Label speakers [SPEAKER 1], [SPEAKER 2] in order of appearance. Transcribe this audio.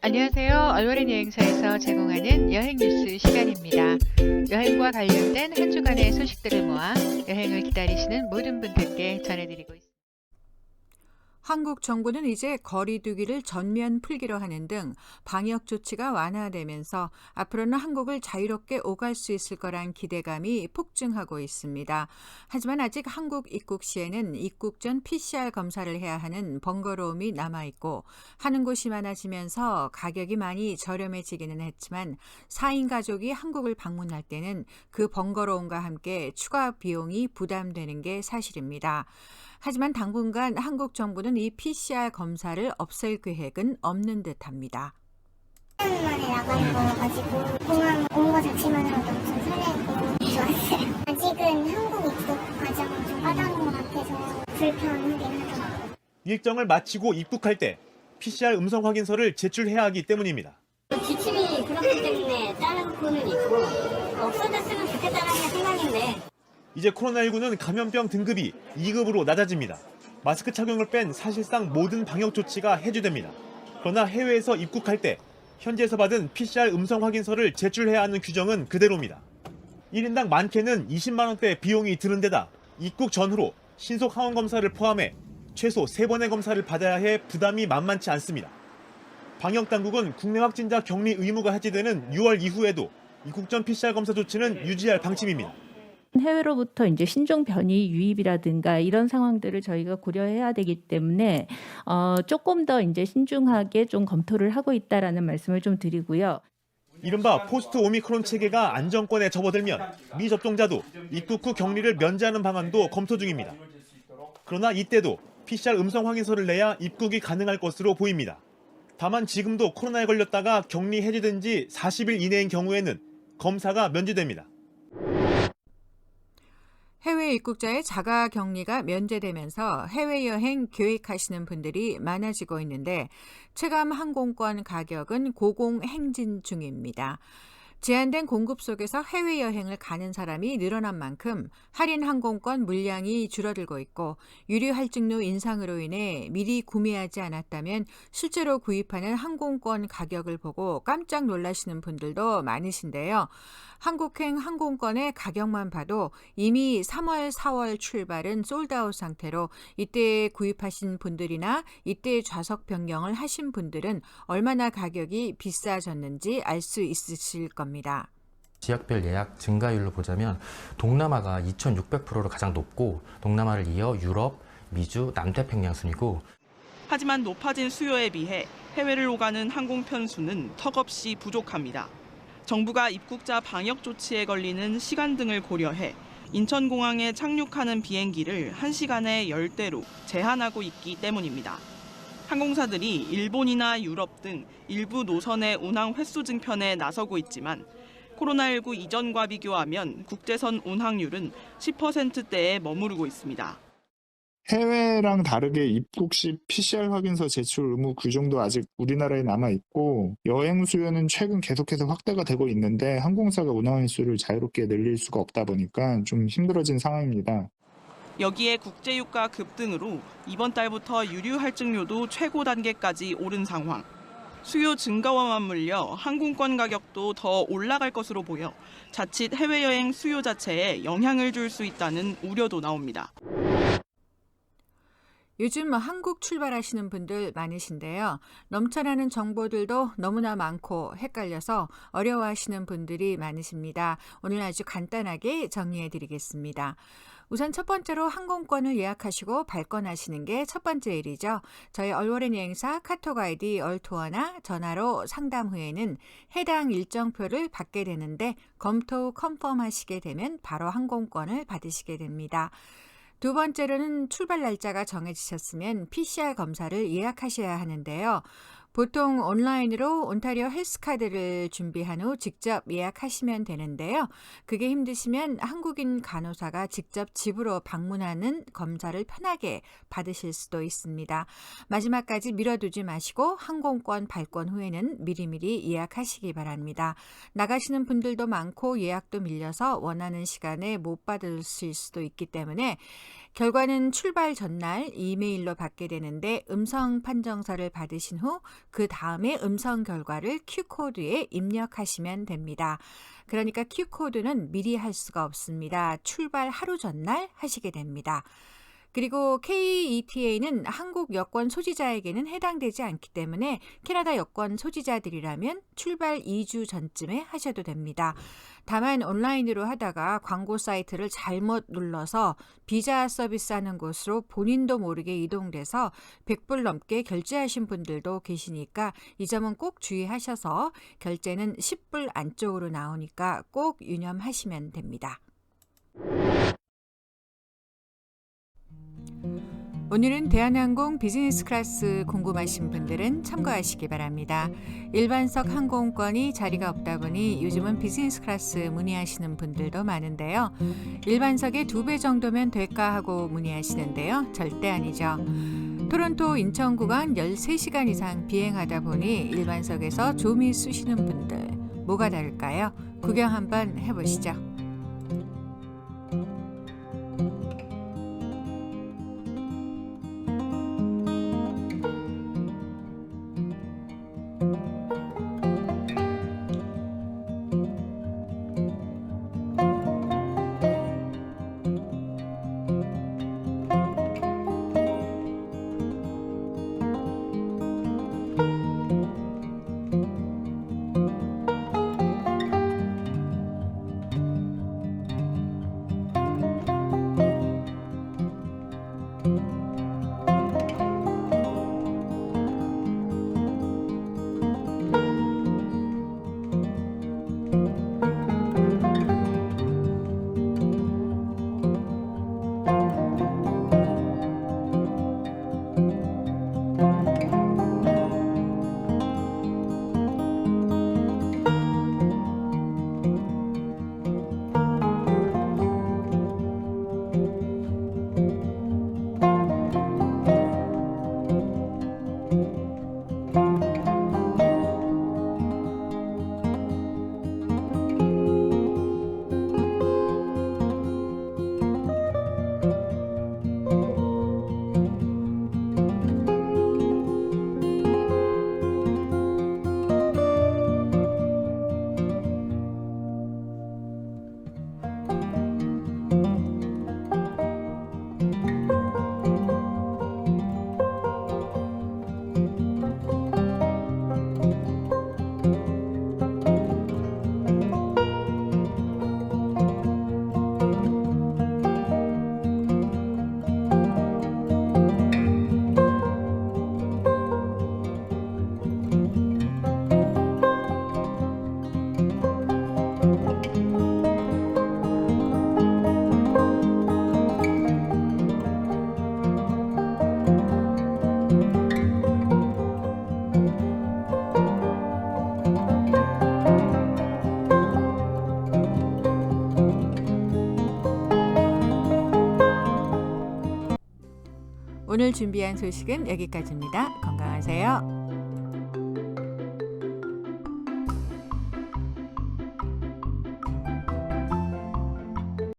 [SPEAKER 1] 안녕하세요. 얼버린 여행사에서 제공하는 여행 뉴스 시간입니다. 여행과 관련된 한 주간의 소식들을 모아 여행을 기다리시는 모든 분들께 전해드리고 있습니다.
[SPEAKER 2] 한국 정부는 이제 거리 두기를 전면 풀기로 하는 등 방역 조치가 완화되면서 앞으로는 한국을 자유롭게 오갈 수 있을 거란 기대감이 폭증하고 있습니다. 하지만 아직 한국 입국 시에는 입국 전 PCR 검사를 해야 하는 번거로움이 남아있고 하는 곳이 많아지면서 가격이 많이 저렴해지기는 했지만 4인 가족이 한국을 방문할 때는 그 번거로움과 함께 추가 비용이 부담되는 게 사실입니다. 하지만 당분간 한국 정부는 이 PCR 검사를 없앨 계획은 없는 듯합니다.
[SPEAKER 3] 1년 만에 나가는 거여가지고 공항 온 거 자체만으로도 엄청 설레고 좋았어요. 아직은 한국 입국 과정은 좀 까다로운 것 같아서 불편하긴 하더라고요.
[SPEAKER 4] 일정을 마치고 입국할 때 PCR 음성 확인서를 제출해야 하기 때문입니다.
[SPEAKER 5] 기침이 그렇기 때문에 자르고는 있고 없어졌으면 좋겠다는 생각인데
[SPEAKER 4] 이제 코로나19는 감염병 등급이 2급으로 낮아집니다. 마스크 착용을 뺀 사실상 모든 방역 조치가 해제됩니다. 그러나 해외에서 입국할 때 현지에서 받은 PCR 음성 확인서를 제출해야 하는 규정은 그대로입니다. 1인당 많게는 20만 원대 비용이 드는 데다 입국 전후로 신속 항원 검사를 포함해 최소 3번의 검사를 받아야 해 부담이 만만치 않습니다. 방역 당국은 국내 확진자 격리 의무가 해제되는 6월 이후에도 입국 전 PCR 검사 조치는 유지할 방침입니다.
[SPEAKER 6] 해외로부터 이제 신종 변이 유입이라든가 이런 상황들을 저희가 고려해야 되기 때문에 조금 더 이제 신중하게 좀 검토를 하고 있다라는 말씀을 좀 드리고요.
[SPEAKER 4] 이른바 포스트 오미크론 체계가 안정권에 접어들면 미접종자도 입국 후 격리를 면제하는 방안도 검토 중입니다. 그러나 이때도 PCR 음성 확인서를 내야 입국이 가능할 것으로 보입니다. 다만 지금도 코로나에 걸렸다가 격리 해제된 지 40일 이내인 경우에는 검사가 면제됩니다.
[SPEAKER 2] 해외 입국자의 자가 격리가 면제되면서 해외여행 계획하시는 분들이 많아지고 있는데 체감 항공권 가격은 고공행진 중입니다. 제한된 공급 속에서 해외여행을 가는 사람이 늘어난 만큼 할인 항공권 물량이 줄어들고 있고 유류 할증료 인상으로 인해 미리 구매하지 않았다면 실제로 구입하는 항공권 가격을 보고 깜짝 놀라시는 분들도 많으신데요. 한국행 항공권의 가격만 봐도 이미 3월, 4월 출발은 솔드아웃 상태로 이때 구입하신 분들이나 이때 좌석 변경을 하신 분들은 얼마나 가격이 비싸졌는지 알 수 있으실 겁니다.
[SPEAKER 7] 지역별 예약 증가율로 보자면 동남아가 2,600%로 가장 높고 동남아를 이어 유럽, 미주, 남태평양 순이고
[SPEAKER 8] 하지만 높아진 수요에 비해 해외를 오가는 항공 편수는 턱없이 부족합니다. 정부가 입국자 방역 조치에 걸리는 시간 등을 고려해 인천공항에 착륙하는 비행기를 1시간에 10대로 제한하고 있기 때문입니다. 항공사들이 일본이나 유럽 등 일부 노선의 운항 횟수 증편에 나서고 있지만 코로나19 이전과 비교하면 국제선 운항률은 10%대에 머무르고 있습니다.
[SPEAKER 9] 해외랑 다르게 입국 시 PCR 확인서 제출 의무 규정도 아직 우리나라에 남아있고 여행 수요는 최근 계속해서 확대가 되고 있는데 항공사가 운항 횟수를 자유롭게 늘릴 수가 없다 보니까 좀 힘들어진 상황입니다.
[SPEAKER 8] 여기에 국제유가 급등으로 이번 달부터 유류 할증료도 최고 단계까지 오른 상황. 수요 증가와 맞물려 항공권 가격도 더 올라갈 것으로 보여 자칫 해외여행 수요 자체에 영향을 줄 수 있다는 우려도 나옵니다.
[SPEAKER 2] 요즘 한국 출발하시는 분들 많으신데요. 넘쳐나는 정보들도 너무나 많고 헷갈려서 어려워하시는 분들이 많으십니다. 오늘 아주 간단하게 정리해 드리겠습니다. 우선 첫 번째로 항공권을 예약하시고 발권하시는 게 첫 번째 일이죠. 저희 얼버린 여행사 카톡 아이디 얼투어나 전화로 상담 후에는 해당 일정표를 받게 되는데 검토 컨펌 하시게 되면 바로 항공권을 받으시게 됩니다. 두 번째로는 출발 날짜가 정해지셨으면 PCR 검사를 예약하셔야 하는데요. 보통 온라인으로 온타리오 헬스카드를 준비한 후 직접 예약하시면 되는데요. 그게 힘드시면 한국인 간호사가 직접 집으로 방문하는 검사를 편하게 받으실 수도 있습니다. 마지막까지 미뤄두지 마시고 항공권 발권 후에는 미리미리 예약하시기 바랍니다. 나가시는 분들도 많고 예약도 밀려서 원하는 시간에 못 받으실 수도 있기 때문에 결과는 출발 전날 이메일로 받게 되는데 음성 판정서를 받으신 후 그 다음에 음성 결과를 Q코드에 입력하시면 됩니다. 그러니까 Q코드는 미리 할 수가 없습니다. 출발 하루 전날 하시게 됩니다. 그리고 KETA는 한국 여권 소지자에게는 해당되지 않기 때문에 캐나다 여권 소지자들이라면 출발 2주 전쯤에 하셔도 됩니다. 다만 온라인으로 하다가 광고 사이트를 잘못 눌러서 비자 서비스하는 곳으로 본인도 모르게 이동돼서 100불 넘게 결제하신 분들도 계시니까 이 점은 꼭 주의하셔서 결제는 10불 안쪽으로 나오니까 꼭 유념하시면 됩니다. 오늘은 대한항공 비즈니스 클래스 궁금하신 분들은 참고하시기 바랍니다. 일반석 항공권이 자리가 없다 보니 요즘은 비즈니스 클래스 문의하시는 분들도 많은데요. 일반석의 2배 정도면 될까 하고 문의하시는데요. 절대 아니죠. 토론토 인천 구간 13시간 이상 비행하다 보니 일반석에서 좀이 쑤시는 분들 뭐가 다를까요? 구경 한번 해보시죠. 오늘 준비한 소식은 여기까지입니다. 건강하세요.